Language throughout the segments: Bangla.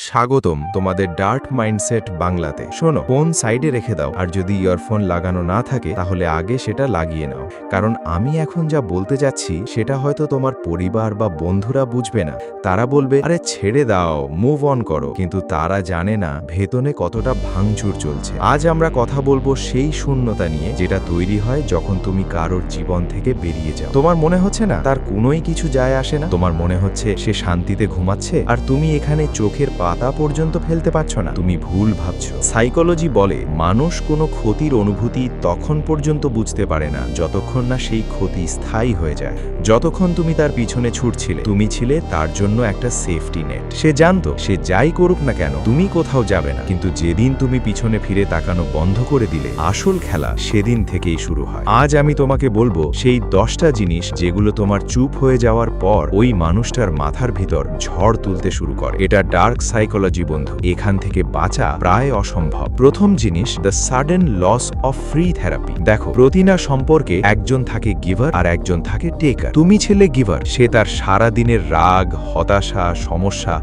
স্বাগতম তোমাদের ডার্ট মাইন্ডসেট বাংলাতে। শোনো, ফোন সাইডে রেখে দাও, আর যদি ইয়ারফোন লাগানো না থাকে তাহলে আগে সেটা লাগিয়ে নাও, কারণ আমি এখন যা বলতে যাচ্ছি সেটা হয়তো তোমার পরিবার বা বন্ধুরা বুঝবে না। তারা বলবে, আরে ছেড়ে দাও, মুভ অন করো, কিন্তু তারা জানে না ভেতরে কতটা ভাঙচুর চলছে। আজ আমরা কথা বলবো সেই শূন্যতা নিয়ে যেটা তৈরি হয় যখন তুমি কারোর জীবন থেকে বেরিয়ে যাও। তোমার মনে হচ্ছে না তার কোনোই কিছু যায় আসে না, তোমার মনে হচ্ছে সে শান্তিতে ঘুমাচ্ছে আর তুমি এখানে চোখের পাতা পর্যন্ত ফেলতে পারছো না। তুমি ভুল ভাবছো। সাইকোলজি বলে মানুষ কোনো ক্ষতির অনুভূতি তখন পর্যন্ত বুঝতে পারে না যতক্ষণ না সেই ক্ষতি স্থায়ী হয়ে যায়। যতক্ষণ তুমি তার পিছনে ছুটছিলে, তুমি ছিলে তার জন্য একটা সেফটি নেট। সে জানতো সে যাই করুক না কেন তুমি কোথাও যাবে না, কিন্তু যেদিন তুমি পিছনে ফিরে তাকানো বন্ধ করে দিলে আসল খেলা সেদিন থেকেই শুরু হয়। আজ আমি তোমাকে বলবো সেই 10টা জিনিস যেগুলো তোমার চুপ হয়ে যাওয়ার পর ওই মানুষটার মাথার ভিতর ঝড় তুলতে শুরু করে। এটা ডার্ক সাইকোলজি বন্ধু, এখান থেকে বাঁচা প্রায় অসম্ভব। প্রথম জিনিস, the sudden loss of free therapy. দেখো, প্রতিটা সম্পর্কে একজন থাকে গিভার আর একজন থাকে টেকার। তুমি ছেলে গিভার, সে তার সারা দিনের রাগ, হতাশা, সমস্যা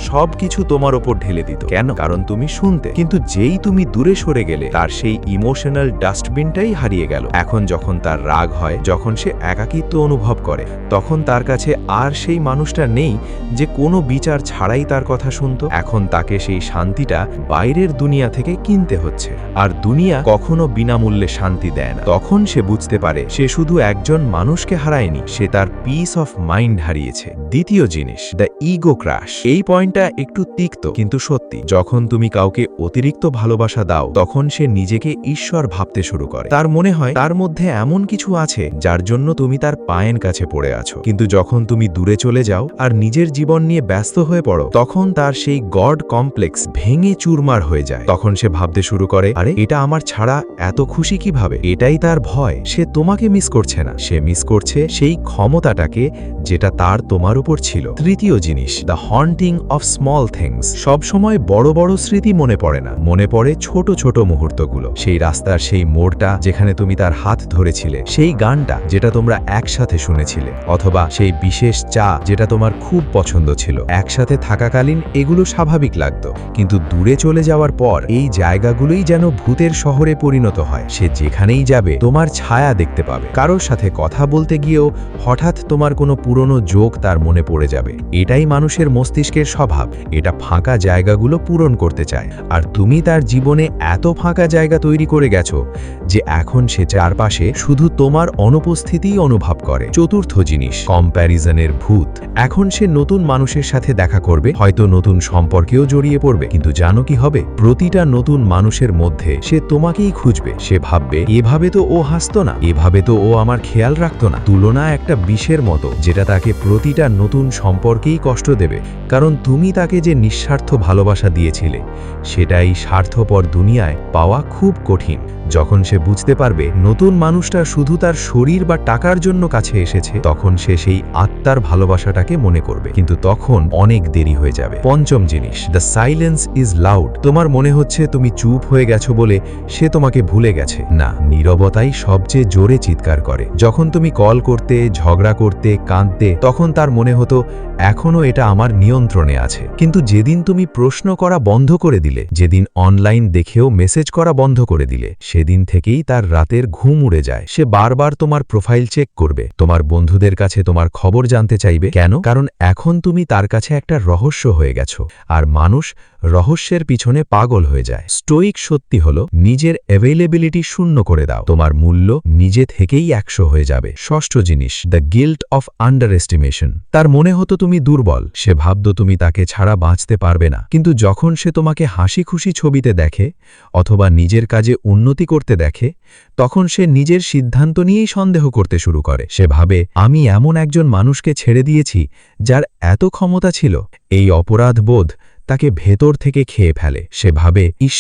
সবকিছু তোমার ওপর ঢেলে দিত। কেন? কারণ তুমি শুনতে। কিন্তু যেই তুমি দূরে সরে গেলে তার সেই ইমোশনাল ডাস্টবিনটাই হারিয়ে গেল। এখন যখন তার রাগ হয়, যখন সে একাকিত্ব অনুভব করে, তখন তার কাছে আর সেই মানুষটা নেই যে কোনো বিচার ছাড়াই তার কথা শুনত। এখন তাকে সেই শান্তিটা বাইরের দুনিয়া থেকে কিনতে হচ্ছে, আর দুনিয়া কখনো বিনামূল্যে শান্তি দেয় না। তখন সে বুঝতে পারে সে শুধু একজন মানুষকে হারায়নি, সে তার পিস অফ মাইন্ড হারিয়েছে। দ্বিতীয় জিনিস, দ্য ইগো ক্রাশ। এই পয়েন্টটা একটু তিক্ত কিন্তু সত্যি। যখন তুমি কাউকে অতিরিক্ত ভালোবাসা দাও, তখন সে নিজেকে ঈশ্বর ভাবতে শুরু করে। তার মনে হয় তার মধ্যে এমন কিছু আছে যার জন্য তুমি তার পায়ের কাছে পড়ে আছো। কিন্তু যখন তুমি দূরে চলে যাও আর নিজের জীবন নিয়ে ব্যস্ত হয়ে পড়ো, তখন তার সেই গড কমপ্লেক্স ভেঙে চুরমার হয়ে যায়। তখন সে ভাবতে শুরু করে, আরে এটা আমার ছাড়া এত খুশি কিভাবে? এটাই তার ভয়। সে তোমাকে মিস করছে না, সে মিস করছে সেই ক্ষমতাটাকে যেটা তার তোমার উপর ছিল। তৃতীয় জিনিস, the haunting of small things. সবসময় বড় বড় স্মৃতি মনে পড়ে না, মনে পড়ে ছোট ছোট মুহূর্তগুলো। সেই রাস্তার সেই মোড়টা যেখানে তুমি তার হাত ধরেছিলে, সেই গানটা যেটা তোমরা একসাথে শুনেছিলে, অথবা সেই বিশেষ চা যেটা তোমার খুব পছন্দ ছিল। একসাথে থাকাকালীন এগুলো স্বাভাবিক লাগতো, কিন্তু দূরে চলে যাওয়ার পর এই জায়গাগুলোই যেন ভূতের শহরে পরিণত হয়। সে যেখানেই যাবে তোমার ছায়া দেখতে পাবে। কারোর সাথে কথা বলতে গিয়েও হঠাৎ তোমার কোনো পুরনো জোক তার মনে পড়ে যাবে। এটাই মানুষের মস্তিষ্কের স্বভাব, এটা ফাঁকা জায়গাগুলো পূরণ করতে চায়। আর তুমি তার জীবনে এত ফাঁকা জায়গা তৈরি করে গেছো যে এখন সে চারপাশে শুধু তোমার অনুপস্থিতিই অনুভব করে। চতুর্থ জিনিস, কম্প্যারিজনের ভূত। এখন সে নতুন মানুষের সাথে দেখা করবে, হয়তো নতুন সম্পর্কেও জড়িয়ে পড়বে, কিন্তু জানো কি হবে? প্রতিটা নতুন মানুষের মধ্যে সে তোমাকেই খুঁজবে। সে ভাববে, এভাবে তো ও হাসতো না, এভাবে তো ও আমার খেয়াল রাখতো না। তুলনা একটা বিষের মতো, যেটা তাকে প্রতিটা নতুন সম্পর্কেই কষ্ট দেবে, কারণ তুমি তাকে যে নিঃস্বার্থ ভালোবাসা দিয়েছিলে সেটাই স্বার্থপর দুনিয়ায় পাওয়া খুব কঠিন। যখন সে বুঝতে পারবে নতুন মানুষটা শুধু তার শরীর বা টাকার জন্য কাছে এসেছে, তখন সে সেই আত্মার ভালোবাসাটাকে মনে করবে, কিন্তু তখন অনেক দেরি হয়ে যাবে। পঞ্চম জিনিস, দ্য সাইলেন্স ইজ লাউড। তোমার মনে হচ্ছে তুমি চুপ হয়ে গেছো বলে সে তোমাকে ভুলে গেছে। না, নীরবতাই সবচেয়ে জোরে চিৎকার করে। যখন তুমি কল করতে, ঝগড়া করতে, কাঁদতে, তখন তার মনে হতো এখনো এটা আমার নিয়ন্ত্রণে আছে। কিন্তু যেদিন তুমি প্রশ্ন করা বন্ধ করে দিলে, যেদিন অনলাইন দেখেও মেসেজ করা বন্ধ করে দিলে, সেদিন থেকেই তার রাতের ঘুম উড়ে যায়। সে বারবার তোমার প্রোফাইল চেক করবে, তোমার বন্ধুদের কাছে তোমার খবর জানতে চাইবে। কেন? কারণ এখন তুমি তার কাছে একটা রহস্য হয়ে গেছো, আর মানুষ রহস্যের পিছনে পাগল হয়ে যায়। স্টোইক সত্যি হলো, নিজের অ্যাভেইলেবিলিটি শূন্য করে দাও, তোমার মূল্য নিজে থেকেই 100 হয়ে যাবে। ষষ্ঠ জিনিস, the guilt of under estimation. তার মনে হতো তুমি দুর্বল, সে ভাবতো তুমি তাকে ছাড়া বাঁচতে পারবে না। কিন্তু যখন সে তোমাকে হাসি খুশি ছবিতে দেখে অথবা নিজের কাজে উন্নতি করতে দেখে, তখন সে নিজের সিদ্ধান্ত নিয়েই সন্দেহ করতে শুরু করে। সে ভাবে, আমি এমন একজন মানুষকে ছেড়ে দিয়েছি যার এত ক্ষমতা ছিল। এই অপরাধ বোধ তাকে ভেতর থেকে খেয়ে ফেলে। সে ভাবে, ইস,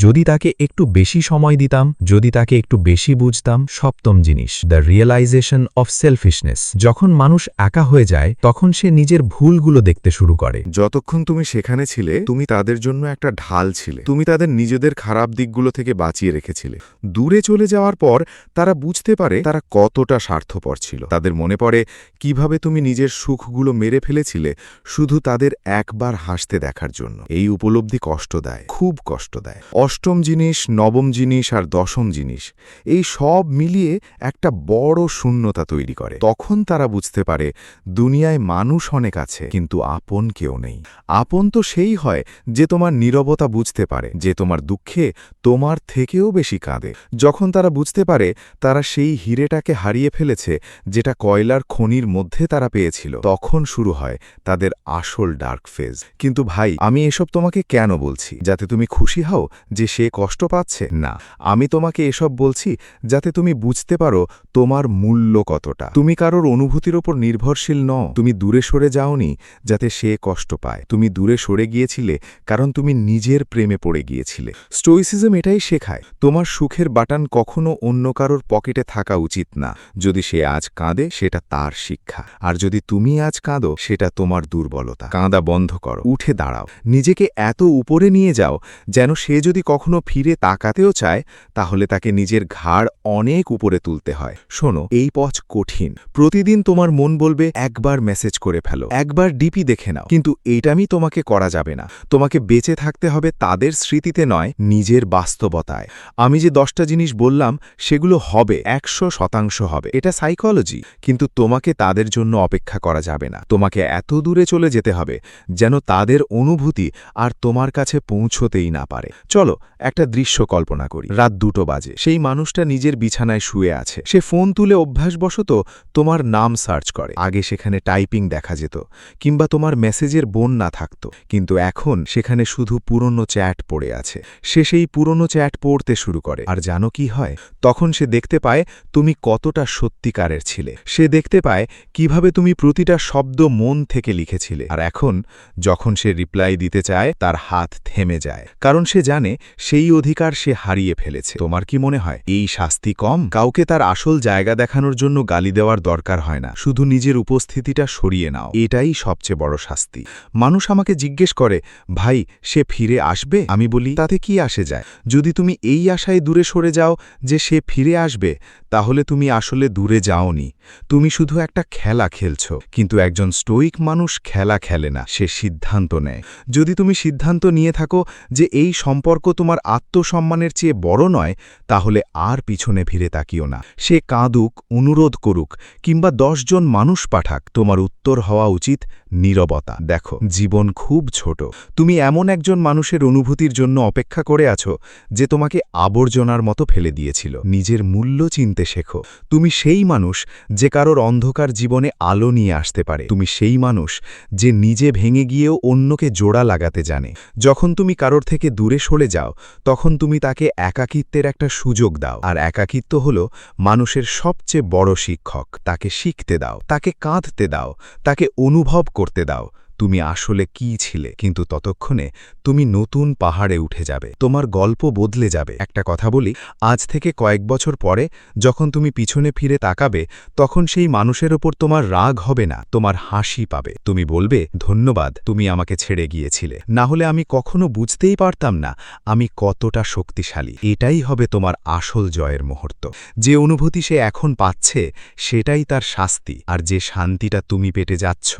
যদি তাকে একটু বেশি সময় দিতাম, যদি তাকে একটু বেশি বুঝতাম। সপ্তম জিনিস, দ্য রিয়েলাইজেশন অফ সেলফিশনেস। যখন মানুষ একা হয়ে যায় তখন সে নিজের ভুলগুলো দেখতে শুরু করে। যতক্ষণ তুমি সেখানে ছিলে তুমি তাদের জন্য একটা ঢাল ছিলে, তুমি তাদের নিজেদের খারাপ দিকগুলো থেকে বাঁচিয়ে রেখেছিলে। দূরে চলে যাওয়ার পর তারা বুঝতে পারে তারা কতটা স্বার্থপর ছিল। তাদের মনে পড়ে কিভাবে তুমি নিজের সুখগুলো মেরে ফেলেছিলে শুধু তাদের একবার হাসতে দেখার জন্য। এই উপলব্ধি কষ্ট দেয়, খুব কষ্ট দেয়। অষ্টম জিনিস, নবম জিনিস আর দশম জিনিস, এই সব মিলিয়ে একটা বড় শূন্যতা তৈরি করে। তখন তারা বুঝতে পারে দুনিয়ায় মানুষ অনেক আছে কিন্তু আপন কেউ নেই। আপন তো সেই হয় যে তোমার নীরবতা বুঝতে পারে, যে তোমার দুঃখে তোমার থেকেও বেশি কাঁদে। যখন তারা বুঝতে পারে তারা সেই হিরেটাকে হারিয়ে ফেলেছে যেটা কয়লার খনির মধ্যে তারা পেয়েছিল, তখন শুরু হয় তাদের আসল ডার্ক ফেজ। কিন্তু ভাই, আমি এসব তোমাকে কেন বলছি? যাতে তুমি খুশি হও যে সে কষ্ট পাচ্ছে? না, আমি তোমাকে এসব বলছি যাতে তুমি বুঝতে পারো তোমার মূল্য কতটা। তুমি কারোর অনুভূতির ওপর নির্ভরশীল নও। তুমি দূরে সরে যাওনি যাতে সে কষ্ট পায়, তুমি দূরে সরে গিয়েছিলে কারণ তুমি নিজের প্রেমে পড়ে গিয়েছিলে। স্টোইসিজম এটাই শেখায়, তোমার সুখের বাটন কখনো অন্য কারোর পকেটে থাকা উচিত না। যদি সে আজ কাঁদে সেটা তার শিক্ষা, আর যদি তুমি আজ কাঁদো সেটা তোমার দুর্বলতা। কাঁদা বন্ধ করো, উঠে দাঁড়াও, নিজেকে এত উপরে নিয়ে যাও যেন সে যদি কখনো ফিরে তাকাতেও চায় তাহলে তাকে নিজের ঘাড় অনেক উপরে তুলতে হয়। শোনো, এই পথ কঠিন। প্রতিদিন তোমার মন বলবে একবার মেসেজ করে ফেলো, একবার ডিপি দেখে নাও, কিন্তু এইটাই তোমাকে করা যাবে না। তোমাকে বেঁচে থাকতে হবে তাদের স্মৃতিতে নয়, নিজের বাস্তবতায়। আমি যে 10টা জিনিস বললাম সেগুলো হবে, 100% হবে, এটা সাইকোলজি। কিন্তু তোমাকে তাদের জন্য অপেক্ষা করা যাবে না। তোমাকে এত দূরে চলে যেতে হবে যেন তাদের অনুভূতি আর তোমার কাছে পৌঁছতেই না পারে। চলো একটা দৃশ্য কল্পনা করি। রাত 2টো বাজে, সেই মানুষটা নিজের বিছানায় শুয়ে আছে। সে ফোন তুলে অভ্যাসবশত তোমার নাম সার্চ করে। আগে সেখানে টাইপিং দেখা যেত, কিংবা তোমার মেসেজের বন্যা থাকত, কিন্তু এখন সেখানে শুধু পুরনো চ্যাট পড়ে আছে। সে সেই পুরনো চ্যাট পড়তে শুরু করে, আর জানো কি হয়? তখন সে দেখতে পায় তুমি কতটা সত্যিকারের ছিলে। সে দেখতে পায় কিভাবে তুমি প্রতিটা শব্দ মন থেকে লিখেছিলে। আর এখন যখন সে রিপ্লাই দিতে চায় তার হাত থেমে যায়, কারণ সে জানে সেই অধিকার সে হারিয়ে ফেলেছে। তোমার কি মনে হয় এই শাস্তি কম? কাউকে তার আসল জায়গা দেখানোর জন্য গালি দেওয়ার দরকার হয় না, শুধু নিজের উপস্থিতিটা সরিয়ে নাও, এটাই সবচেয়ে বড় শাস্তি। মানুষ আমাকে জিজ্ঞেস করে, ভাই সে ফিরে আসবে? আমি বলি, তাতে কি আসে যায়? যদি তুমি এই আশায় দূরে সরে যাও যে সে ফিরে আসবে, তাহলে তুমি আসলে দূরে যাওনি, তুমি শুধু একটা খেলা খেলছ। কিন্তু একজন স্টোইক মানুষ খেলা খেলে না, সে সিদ্ধান্ত নেয়। যদি তুমি সিদ্ধান্ত নিয়ে থাকো যে এই সম্পর্ক তোমার আত্মসম্মানের চেয়ে বড় নয়, তাহলে আর পিছনে ফিরে তাকিও না। সে কাঁদুক, অনুরোধ করুক, কিংবা 10 জন মানুষ পাঠাক, তোমার উত্তর হওয়া উচিত নীরবতা। দেখো, জীবন খুব ছোট। তুমি এমন একজন মানুষের অনুভূতির জন্য অপেক্ষা করে আছো যে তোমাকে আবর্জনার মতো ফেলে দিয়েছিল। নিজের মূল্য চিনতে শেখো। তুমি সেই মানুষ যে কারোর অন্ধকার জীবনে আলো নিয়ে আসতে পারে। তুমি সেই মানুষ যে নিজে ভেঙে গিয়েও অন্যকে জোড়া লাগাতে জানে। যখন তুমি কারোর থেকে দূরে সরে যাও তখন তুমি তাকে একাকিত্বের একটা সুযোগ দাও, আর একাকিত্ব হলো মানুষের সবচেয়ে বড় শিক্ষক। তাকে শিখতে দাও, তাকে কাঁদতে দাও, তাকে অনুভব করতে দাও তুমি আসলে কি ছিলে। কিন্তু ততক্ষণে তুমি নতুন পাহাড়ে উঠে যাবে, তোমার গল্প বদলে যাবে। একটা কথা বলি, আজ থেকে কয়েক বছর পরে যখন তুমি পিছনে ফিরে তাকাবে তখন সেই মানুষের ওপর তোমার রাগ হবে না, তোমার হাসি পাবে। তুমি বলবে, ধন্যবাদ, তুমি আমাকে ছেড়ে গিয়েছিলে, না হলে আমি কখনো বুঝতেই পারতাম না আমি কতটা শক্তিশালী। এটাই হবে তোমার আসল জয়ের মুহূর্ত। যে অনুভূতি সে এখন পাচ্ছে সেটাই তার শাস্তি, আর যে শান্তিটা তুমি পেটে যাচ্ছ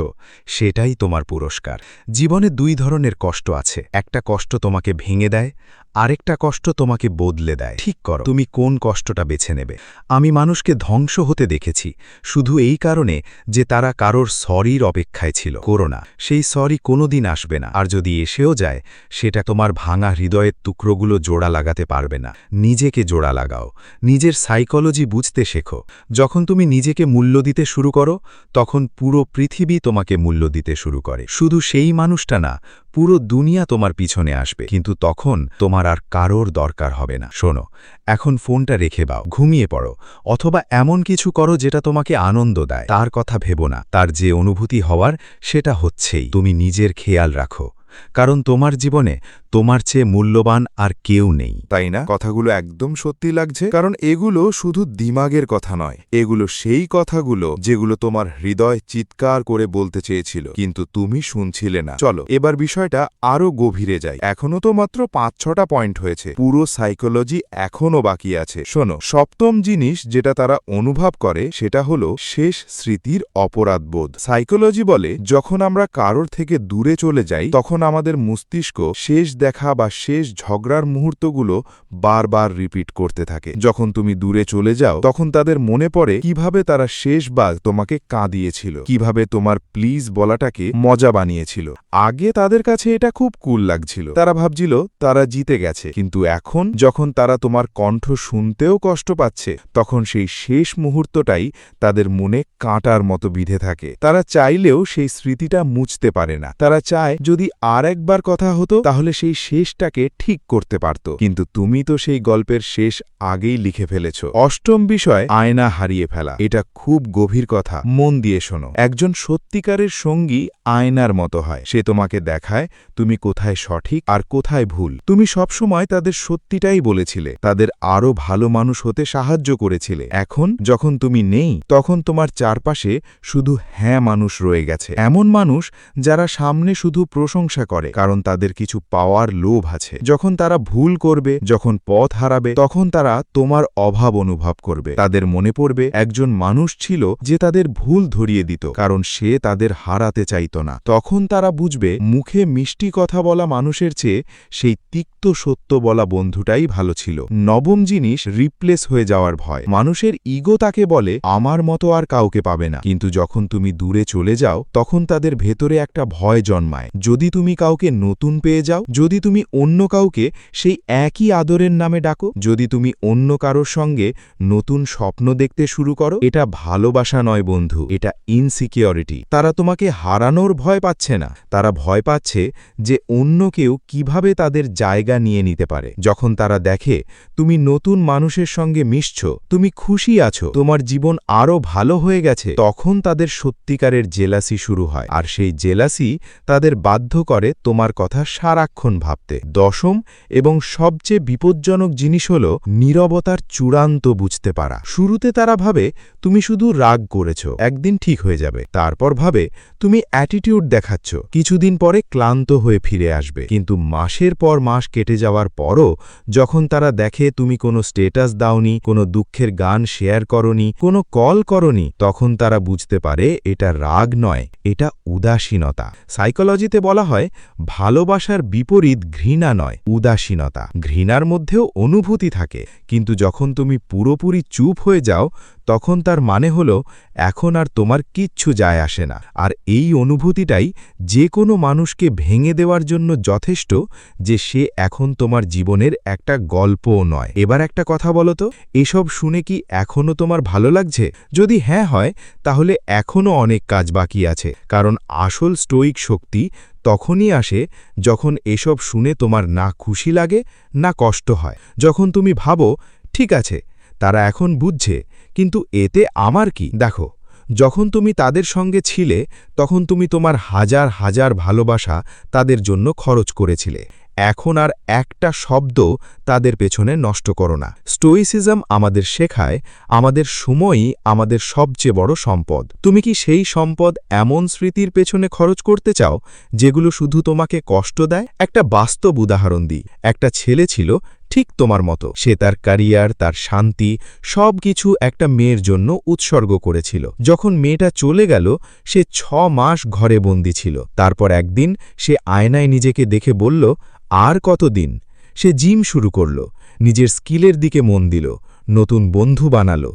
সেটাই তোমার পুরস্কার। জীবনে 2 ধরনের কষ্ট আছে, একটা কষ্ট তোমাকে ভেঙে দেয়, আরেকটা কষ্ট তোমাকে বদলে দেয়। ঠিক করো তুমি কোন কষ্টটা বেছে নেবে। আমি মানুষকে ধ্বংস হতে দেখেছি শুধু এই কারণে যে তারা কারোর সরির অপেক্ষায় ছিল। করো না, সেই সরি কোনোদিন আসবে না, আর যদি এসেও যায় সেটা তোমার ভাঙা হৃদয়ের টুকরোগুলো জোড়া লাগাতে পারবে না। নিজেকে জোড়া লাগাও, নিজের সাইকোলজি বুঝতে শেখো। যখন তুমি নিজেকে মূল্য দিতে শুরু করো তখন পুরো পৃথিবী তোমাকে মূল্য দিতে শুরু করে। শুধু সেই মানুষটা না, পুরো দুনিয়া তোমার পিছনে আসবে, কিন্তু তখন তোমার আর কারোর দরকার হবে না। শোনো, এখন ফোনটা রেখে দাও, ঘুমিয়ে পড়ো, অথবা এমন কিছু করো যেটা তোমাকে আনন্দ দেয়। তার কথা ভেবো না, তার যে অনুভূতি হওয়ার সেটা হচ্ছেই। তুমি নিজের খেয়াল রাখো, কারণ তোমার জীবনে তোমার চেয়ে মূল্যবান আর কেউ নেই। তাই না? কথাগুলো একদম সত্যি লাগছে, কারণ এগুলো শুধু দিমাগের কথা নয়, এগুলো সেই কথাগুলো যেগুলো তোমার হৃদয় চিৎকার করে বলতে চেয়েছিল, কিন্তু তুমি শুনছিলে না। চলো এবার বিষয়টা আরো গভীরে যাই। এখনো তো মাত্র 5-6টা পয়েন্ট হয়েছে, পুরো সাইকোলজি এখনো বাকি আছে। শোনো, সপ্তম জিনিস যেটা তারা অনুভব করে সেটা হলো শেষ স্মৃতির অপরাধবোধ। সাইকোলজি বলে যখন আমরা কারোর থেকে দূরে চলে যাই তখন আমাদের মস্তিষ্ক শেষ দেখা বা শেষ ঝগড়ার মুহূর্তগুলো বারবার রিপিট করতে থাকে। যখন তুমি দূরে চলে যাও তখন তাদের মনে পড়ে কিভাবে তারা শেষবার তোমাকে কাঁদিয়েছিল, কিভাবে তোমার প্লিজ বলাটাকে মজা বানিয়েছিল। আগে তাদের কাছে এটা খুব কুল লাগছিল, তারা ভাবছিল তারা জিতে গেছে, কিন্তু এখন যখন তারা তোমার কণ্ঠ শুনতেও কষ্ট পাচ্ছে তখন সেই শেষ মুহূর্তটাই তাদের মনে কাঁটার মতো বিঁধে থাকে। তারা চাইলেও সেই স্মৃতিটা মুছতে পারে না। তারা চায় যদি আর একবার কথা হতো তাহলে সেই শেষটাকে ঠিক করতে পারত, কিন্তু তুমি তো সেই গল্পের শেষ আগেই লিখে ফেলেছ। অষ্টম বিষয়, আয়না হারিয়ে ফেলা। এটা খুব গভীর কথা, মন দিয়ে শোনো। একজন সত্যিকারের সঙ্গী আয়নার মতো হয়। সে তোমাকে দেখায় তুমি কোথায় সঠিক আর কোথায় ভুল। তুমি সবসময় তাদের সত্যিটাই বলেছিলে, তাদের আরও ভালো মানুষ হতে সাহায্য করেছিলে। এখন যখন তুমি নেই তখন তোমার চারপাশে শুধু হ্যাঁ মানুষ রয়ে গেছে, এমন মানুষ যারা সামনে শুধু প্রশংসা করে কারণ তাদের কিছু পাওয়ার লোভ আছে। যখন তারা ভুল করবে, যখন পথ হারাবে, তখন তারা তোমার অভাব অনুভব করবে। তাদের মনে পড়বে একজন মানুষ ছিল যে তাদের ভুল ধরিয়ে দিত কারণ সে তাদের হারাতে চাইত না। তখন তারা বুঝবে মুখে মিষ্টি কথা বলা মানুষের চেয়ে সেই তিক্ত সত্য বলা বন্ধুটাই ভালো ছিল। নবম জিনিস, রিপ্লেস হয়ে যাওয়ার ভয়। মানুষের ইগো তাকে বলে আমার মতো আর কাউকে পাবে না, কিন্তু যখন তুমি দূরে চলে যাও তখন তাদের ভেতরে একটা ভয় জন্মায়। যদি তুমি কাউকে নতুন পেয়ে যাও, যদি তুমি অন্য কাউকে সেই একই আদরের নামে ডাকো, যদি তুমি অন্য কারোর সঙ্গে নতুন স্বপ্ন দেখতে শুরু করো, এটা ভালোবাসা নয় বন্ধু, এটা ইনসিকিউরিটি। তারা তোমাকে হারানোর ভয় পাচ্ছে না, তারা ভয় পাচ্ছে যে অন্য কেউ কিভাবে তাদের জায়গা নিয়ে নিতে পারে। যখন তারা দেখে তুমি নতুন মানুষের সঙ্গে মিশছ, তুমি খুশি আছো, তোমার জীবন আরও ভালো হয়ে গেছে, তখন তাদের সত্যিকারের জেলাসি শুরু হয়, আর সেই জেলাসি তাদের বাধ্য করে তোমার কথা সারাক্ষণ ভাবতে। দশম এবং সবচেয়ে বিপজ্জনক জিনিস হল নীরবতার চূড়ান্ত বুঝতে পারা। শুরুতে তারা ভাবে তুমি শুধু রাগ করেছ, একদিন ঠিক হয়ে যাবে। তারপর ভাবে তুমি অ্যাটিটিউড দেখাচ্ছ, কিছুদিন পরে ক্লান্ত হয়ে ফিরে আসবে। কিন্তু মাসের পর মাস কেটে যাওয়ার পরও যখন তারা দেখে তুমি কোনো স্টেটাস দাওনি, কোনো দুঃখের গান শেয়ার করনি, কোনো কল করনি, তখন তারা বুঝতে পারে এটা রাগ নয়, এটা উদাসীনতা। সাইকোলজিতে বলা হয় ভালোবাসার বিপরীত ঘৃণা নয়, উদাসীনতা। ঘৃণার মধ্যেও অনুভূতি থাকে, কিন্তু যখন তুমি পুরোপুরি চুপ হয়ে যাও তখন তার মানে হলো এখন আর তোমার কিচ্ছু যায় আসে না। আর এই অনুভূতিটাই যে কোনো মানুষকে ভেঙে দেওয়ার জন্য যথেষ্ট, যে সে এখন তোমার জীবনের একটা গল্পও নয়। এবার একটা কথা বলো তো, এসব শুনে কি এখনও তোমার ভালো লাগছে? যদি হ্যাঁ হয় তাহলে এখনও অনেক কাজ বাকি আছে, কারণ আসল স্টোয়িক শক্তি তখনই আসে যখন এসব শুনে তোমার না খুশি লাগে না কষ্ট হয়, যখন তুমি ভাবো ঠিক আছে তারা এখন বুঝছে, কিন্তু এতে আমার কি? দেখো, যখন তুমি তাদের সঙ্গে ছিলে তখন তুমি তোমার হাজার হাজার ভালোবাসা তাদের জন্য খরচ করেছিলে। এখন আর একটা শব্দ তাদের পেছনে নষ্ট করো না। স্টোইসিজম আমাদের শেখায় আমাদের সময়ই আমাদের সবচেয়ে বড় সম্পদ। তুমি কি সেই সম্পদ এমন স্মৃতির পেছনে খরচ করতে চাও যেগুলো শুধু তোমাকে কষ্ট দেয়? একটা বাস্তব উদাহরণ দিই। একটা ছেলে ছিল ঠিক তোমার মতো, সে তার ক্যারিয়ার, তার শান্তি সব কিছু একটা মেয়ের জন্য উৎসর্গ করেছিল। যখন মেয়েটা চলে গেল সে 6 মাস ঘরে বন্দী ছিল। তারপর একদিন সে আয়নায় নিজেকে দেখে বলল আর কতদিন। সে জিম শুরু করল, নিজের স্কিলের দিকে মন দিল, নতুন বন্ধু বানালো।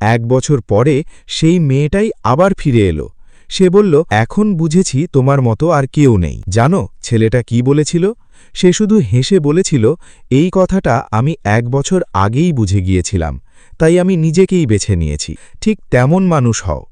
1 বছর পরে সেই মেয়েটাই আবার ফিরে এলো। সে বলল এখন বুঝেছি তোমার মতো আর কেউ নেই। জানো ছেলেটা কি বলেছিল? সে শুধু হেসে বলেছিল এই কথাটা আমি 1 বছর আগেই বুঝে গিয়েছিলাম, তাই আমি নিজেকেই বেছে নিয়েছি। ঠিক তেমন মানুষ হও,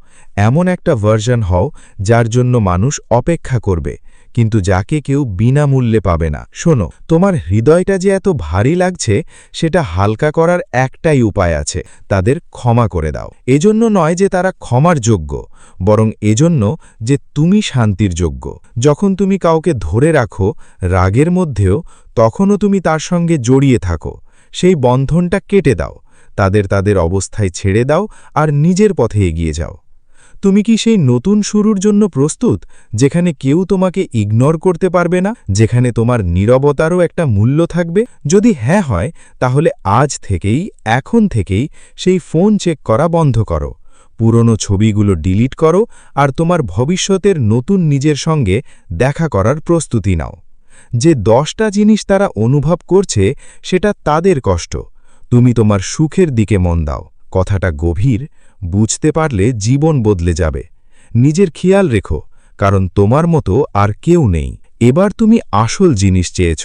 এমন একটা ভার্সন হও যার জন্য মানুষ অপেক্ষা করবে, কিন্তু যাকে কেউ বিনামূল্যে পাবে না। শোনো, তোমার হৃদয়টা যে এত ভারী লাগছে সেটা হালকা করার একটাই উপায় আছে, তাদের ক্ষমা করে দাও। এজন্য নয় যে তারা ক্ষমার যোগ্য, বরং এজন্য যে তুমি শান্তির যোগ্য। যখন তুমি কাউকে ধরে রাখো রাগের মধ্যেও, তখনও তুমি তার সঙ্গে জড়িয়ে থাকো। সেই বন্ধনটা কেটে দাও, তাদের অবস্থায় ছেড়ে দাও আর নিজের পথে এগিয়ে যাও। তুমি কি সেই নতুন শুরুর জন্য প্রস্তুত, যেখানে কেউ তোমাকে ইগনোর করতে পারবে না, যেখানে তোমার নীরবতারও একটা মূল্য থাকবে? যদি হ্যাঁ হয়, তাহলে আজ থেকেই, এখন থেকেই সেই ফোন চেক করা বন্ধ করো, পুরনো ছবিগুলো ডিলিট করো আর তোমার ভবিষ্যতের নতুন নিজের সঙ্গে দেখা করার প্রস্তুতি নাও। যে 10টা জিনিস তারা অনুভব করছে সেটা তাদের কষ্ট, তুমি তোমার সুখের দিকে মন দাও। কথাটা গভীর, বুঝতে পারলে জীবন বদলে যাবে। নিজের খেয়াল রেখো, কারণ তোমার মতো আর কেউ নেই। এবার তুমি আসল জিনিস চেয়েছ,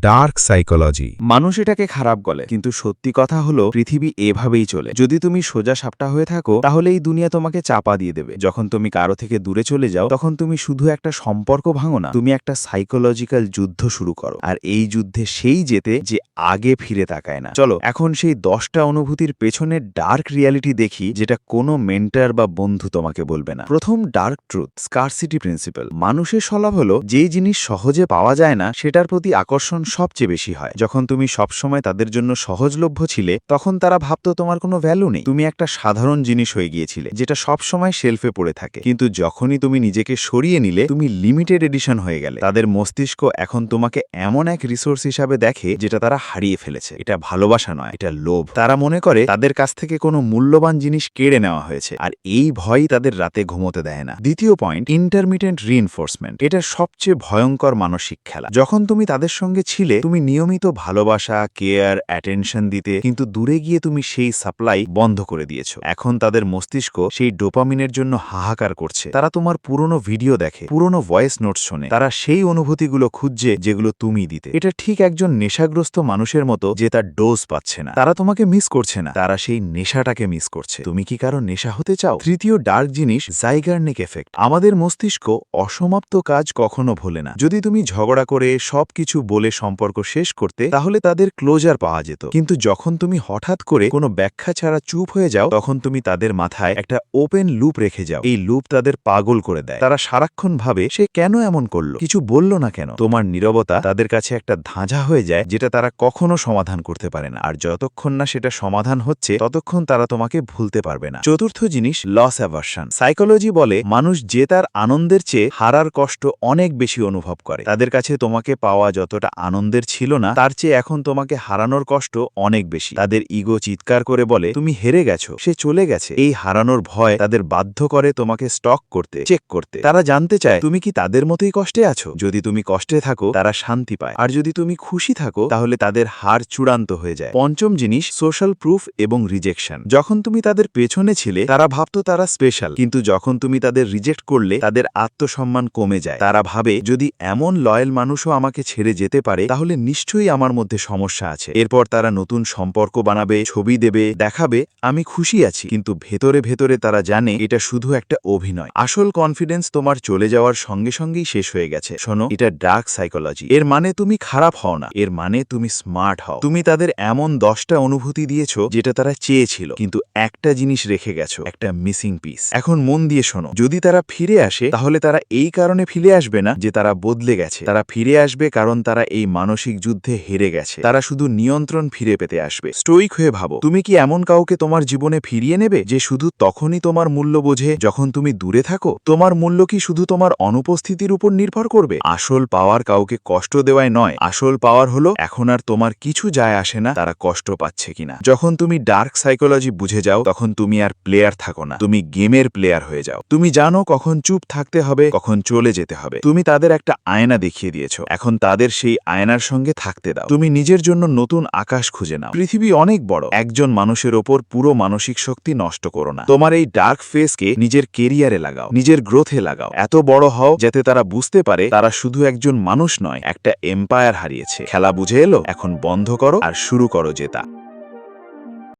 ডার্ক সাইকোলজি। মানুষ এটাকে খারাপ বলে, কিন্তু সত্যি কথা হলো পৃথিবী এভাবেই চলে। যদি তুমি সোজা সাপটা হয়ে থাকো, তাহলে এই দুনিয়া তোমাকে চাপা দিয়ে দেবে। যখন তুমি কারো থেকে দূরে চলে যাও, তখন তুমি শুধু একটা সম্পর্ক ভাঙো না, তুমি একটা সাইকোলজিক্যাল যুদ্ধ শুরু করো। আর এই যুদ্ধে সেই জেতে যে আগে ফিরে তাকায় না। চলো এখন সেই 10টা অনুভূতির পেছনে ডার্ক রিয়ালিটি দেখি, যেটা কোনো মেন্টর বা বন্ধু তোমাকে বলবে না। প্রথম ডার্ক ট্রুথ, স্কারসিটি প্রিন্সিপাল। মানুষের স্বভাব হলো যেই জিনিস সহজে পাওয়া যায় না সেটার প্রতি আকর্ষণ সবচেয়ে বেশি হয়। যখন তুমি সবসময় তাদের জন্য সহজলভ্য ছিলে, তখন তারা ভাবতো তোমার কোনো ভ্যালু নেই, তুমি একটা সাধারণ জিনিস হয়ে গিয়েছিলে যেটা সবসময় শেলফে পড়ে থাকে। কিন্তু যখনই তুমি নিজেকে সরিয়ে নিলে, তুমি লিমিটেড এডিশন হয়ে গেলে। তাদের মস্তিষ্ক এখন তোমাকে এমন এক রিসোর্স হিসাবে দেখে যেটা তারা হারিয়ে ফেলেছে। এটা ভালোবাসা নয়, এটা লোভ। তারা মনে করে তাদের কাছ থেকে কোনো মূল্যবান জিনিস কেড়ে নেওয়া হয়েছে, আর এই ভয়ই তাদের রাতে ঘুমোতে দেয় না। দ্বিতীয় পয়েন্ট, ইন্টারমিটেন্ট রিইনফোর্সমেন্ট। এটা সবচেয়ে ভয়ঙ্কর মানসিক খেলা। যখন তুমি তাদের সঙ্গে ছিলে, তুমি নিয়মিত ভালোবাসা, কেয়ার, অ্যাটেনশন দিতে, কিন্তু দূরে গিয়ে তুমি সেই সাপ্লাই বন্ধ করে দিয়েছো। এখন তাদের মস্তিষ্ক সেই ডোপামিনের জন্য হাহাকার করছে। তারা তোমার পুরনো ভিডিও দেখে, পুরনো ভয়েস নোটস শোনে, তারা সেই অনুভূতিগুলো খুঁজছে যেগুলো তুমি দিতে। এটা ঠিক একজন নেশাগ্রস্ত মানুষের মতো যে তার ডোজ পাচ্ছে না। তারা তোমাকে মিস করছে না, তারা সেই নেশাটাকে মিস করছে। তুমি কি কারো নেশা হতে চাও? তৃতীয় ডার্ক জিনিস, জাইগার্নিক এফেক্ট। আমাদের মস্তিষ্ক অসমাপ্ত কাজ কখনো ভোলে না। যদি তুমি ঝগড়া করে সবকিছু বলে সম্পর্ক শেষ করতে, তাহলে তাদের ক্লোজার পাওয়া যেত। কিন্তু যখন তুমি হঠাৎ করে কোনো ব্যাখ্যা ছাড়া চুপ হয়ে যাও, তখন তুমি তাদের মাথায় একটা ওপেন লুপ রেখে যাও। এই লুপ তাদের পাগল করে দেয়। তারা সারাক্ষণ ভাবে সে কেন এমন করলো, কিছু বলল না কেন। তোমার নীরবতা তাদের কাছে একটা ধাঁধা হয়ে যায়, যেটা তারা কখনো সমাধান করতে পারে না। আর যতক্ষণ না সেটা সমাধান হচ্ছে, ততক্ষণ তারা তোমাকে ভুলতে পারবে না। চতুর্থ জিনিস, লস অ্যাভারশন। সাইকোলজি বলে মানুষ যে তার আনন্দের চেয়ে হারার কষ্ট অনেক বেশি অনুভব করে। তাদের কাছে তোমাকে পাওয়া যতটা আনন্দের ছিল না, তার চেয়ে এখন তোমাকে হারানোর কষ্ট অনেক বেশি। তাদের ইগো চিৎকার করে বলে তুমি হেরে গেছো, সে চলে গেছে। এই হারানোর ভয় তাদের বাধ্য করে তোমাকে স্টক করতে, চেক করতে। তারা জানতে চায় তুমি কি তাদের মতোই কষ্টে আছো। যদি তুমি কষ্টে থাকো, তারা শান্তি পায়, আর যদি তুমি খুশি থাকো, তাহলে তাদের হার চূড়ান্ত হয়ে যায়। পঞ্চম জিনিস, সোশ্যাল প্রুফ এবং রিজেকশন। যখন তুমি তাদের পেছনে ছিলে, তারা ভাবতো তারা স্পেশাল, কিন্তু যখন তুমি তাদের রিজেক্ট করলে, তাদের আত্মসম্মান কমে যায়। তারা ভাবে যদি এমন লয়াল মানুষও আমাকে ছেড়ে যেতে পারে, তাহলে নিশ্চয়ই আমার মধ্যে সমস্যা আছে। এরপর তারা নতুন সম্পর্ক বানাবে, ছবি দেবে, দেখাবে আমি খুশি আছি, কিন্তু ভেতরে ভেতরে তারা জানে এটা শুধু একটা অভিনয়। আসল কনফিডেন্স তোমার চলে যাওয়ার সঙ্গে সঙ্গেই শেষ হয়ে গেছে। শোনো, এটা ডার্ক সাইকোলজি। এর মানে তুমি খারাপ হও না, এর মানে তুমি স্মার্ট হও। তুমি তাদের এমন 10টা অনুভূতি দিয়েছো যেটা তারা চেয়েছিল, কিন্তু একটা জিনিস রেখে গেছো, একটা মিসিং পিস। এখন মন দিয়ে শোনো, যদি তারা ফিরে আসে, তাহলে তারা এই কারণে ফিরে আসবে না যে তারা বদলে গেছে। তারা ফিরে আসবে কারণ তারা এই মানসিক যুদ্ধে হেরে গেছে। তারা শুধু নিয়ন্ত্রণ ফিরে পেতে আসবে। স্টোইক হয়ে ভাবো, তুমি কি এমন কাউকে তোমার জীবনে ফিরিয়ে নেবে যে শুধু তখনই তোমার মূল্য বোঝে যখন তুমি দূরে থাকো? তোমার মূল্য কি শুধু তোমার অনুপস্থিতির উপর নির্ভর করবে? আসল পাওয়ার কাউকে কষ্ট দেওয়ায় নয়, আসল পাওয়ার হলো এখন আর তোমার কিছু যায় আসে না তারা কষ্ট পাচ্ছে কিনা। যখন তুমি ডার্ক সাইকোলজি বুঝে যাও, তখন তুমি আর প্লেয়ার থাকো না, তুমি গেমের প্লেয়ার হয়ে যাও। তুমি জানো কখন চুপ থাকতে হবে, কখন চলে যেতে হবে। তুমি তাদের একটা আয়না দেখিয়ে দিয়েছো, এখন তাদের সেই আয়নার সঙ্গে থাকতে দাও। তুমি নিজের জন্য নতুন আকাশ খুঁজে নাও। পৃথিবী অনেক বড়, একজন মানুষের ওপর পুরো মানসিক শক্তি নষ্ট করো না। তোমার এই ডার্ক ফেসকে নিজের কেরিয়ারে লাগাও, নিজের গ্রোথে লাগাও। এত বড় হও যাতে তারা বুঝতে পারে তারা শুধু একজন মানুষ নয়, একটা এম্পায়ার হারিয়েছে। খেলা বুঝে এলো, এখন বন্ধ করো আর শুরু করো জেতা।